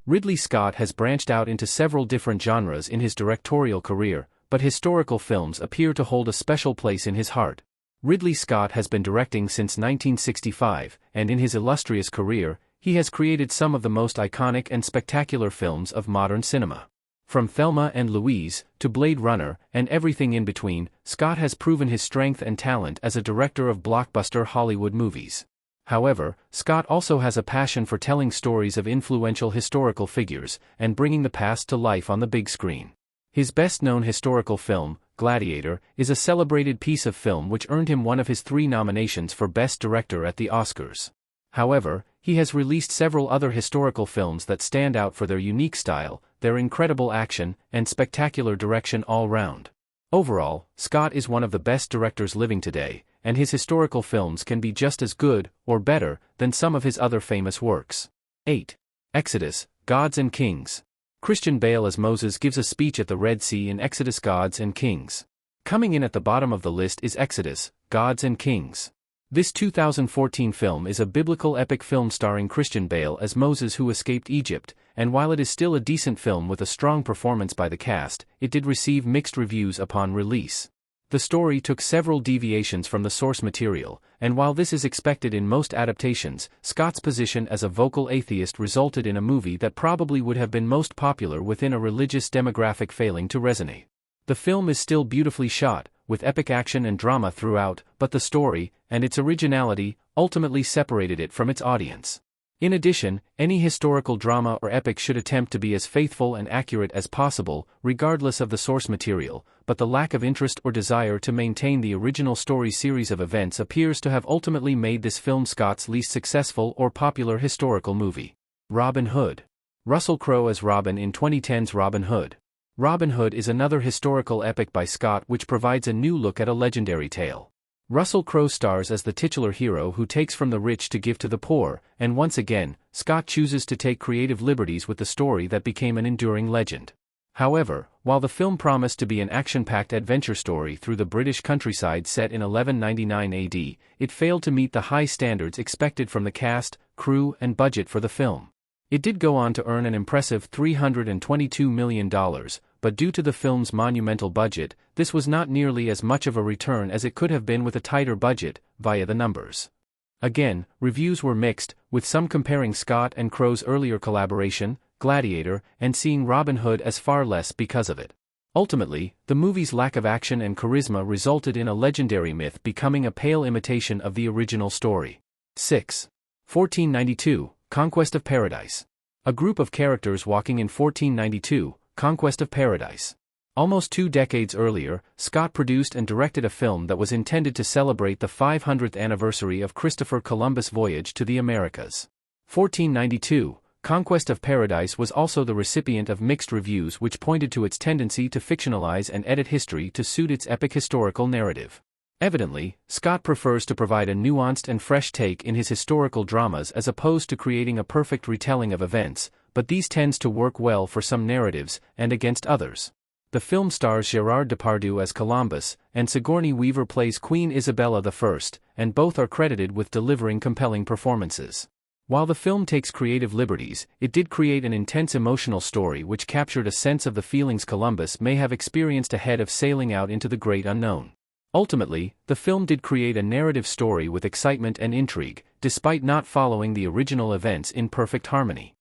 Ridley Scott has branched out into several different genres in his directorial career, but historical films appear to hold a special place in his heart. Ridley Scott has been directing since 1965, and in his illustrious career, he has created some of the most iconic and spectacular films of modern cinema. From Thelma and Louise, to Blade Runner, and everything in between, Scott has proven his strength and talent as a director of blockbuster Hollywood movies. However, Scott also has a passion for telling stories of influential historical figures, and bringing the past to life on the big screen. His best-known historical film, Gladiator, is a celebrated piece of film which earned him one of his 3 nominations for Best Director at the Oscars. However, he has released several other historical films that stand out for their unique style, their incredible action, and spectacular direction all round. Overall, Scott is one of the best directors living today, and his historical films can be just as good, or better, than some of his other famous works. 8. Exodus, Gods and Kings. Christian Bale as Moses gives a speech at the Red Sea in Exodus Gods and Kings. Coming in at the bottom of the list is Exodus, Gods and Kings. This 2014 film is a biblical epic film starring Christian Bale as Moses who escaped Egypt, and while it is still a decent film with a strong performance by the cast, it did receive mixed reviews upon release. The story took several deviations from the source material, and while this is expected in most adaptations, Scott's position as a vocal atheist resulted in a movie that probably would have been most popular within a religious demographic failing to resonate. The film is still beautifully shot, with epic action and drama throughout, but the story, and its originality, ultimately separated it from its audience. In addition, any historical drama or epic should attempt to be as faithful and accurate as possible, regardless of the source material, but the lack of interest or desire to maintain the original story series of events appears to have ultimately made this film Scott's least successful or popular historical movie. Robin Hood. Russell Crowe as Robin in 2010's Robin Hood. Robin Hood is another historical epic by Scott which provides a new look at a legendary tale. Russell Crowe stars as the titular hero who takes from the rich to give to the poor, and once again, Scott chooses to take creative liberties with the story that became an enduring legend. However, while the film promised to be an action-packed adventure story through the British countryside set in 1199 AD, it failed to meet the high standards expected from the cast, crew, and budget for the film. It did go on to earn an impressive $322 million, but due to the film's monumental budget, this was not nearly as much of a return as it could have been with a tighter budget, via the numbers. Again, reviews were mixed, with some comparing Scott and Crowe's earlier collaboration, Gladiator, and seeing Robin Hood as far less because of it. Ultimately, the movie's lack of action and charisma resulted in a legendary myth becoming a pale imitation of the original story. 6. 1492, Conquest of Paradise. A group of characters walking in 1492, Conquest of Paradise. Almost 2 decades earlier, Scott produced and directed a film that was intended to celebrate the 500th anniversary of Christopher Columbus' voyage to the Americas. 1492, Conquest of Paradise was also the recipient of mixed reviews which pointed to its tendency to fictionalize and edit history to suit its epic historical narrative. Evidently, Scott prefers to provide a nuanced and fresh take in his historical dramas as opposed to creating a perfect retelling of events, but these tends to work well for some narratives, and against others. The film stars Gerard Depardieu as Columbus, and Sigourney Weaver plays Queen Isabella I, and both are credited with delivering compelling performances. While the film takes creative liberties, it did create an intense emotional story which captured a sense of the feelings Columbus may have experienced ahead of sailing out into the great unknown. Ultimately, the film did create a narrative story with excitement and intrigue, despite not following the original events in perfect harmony.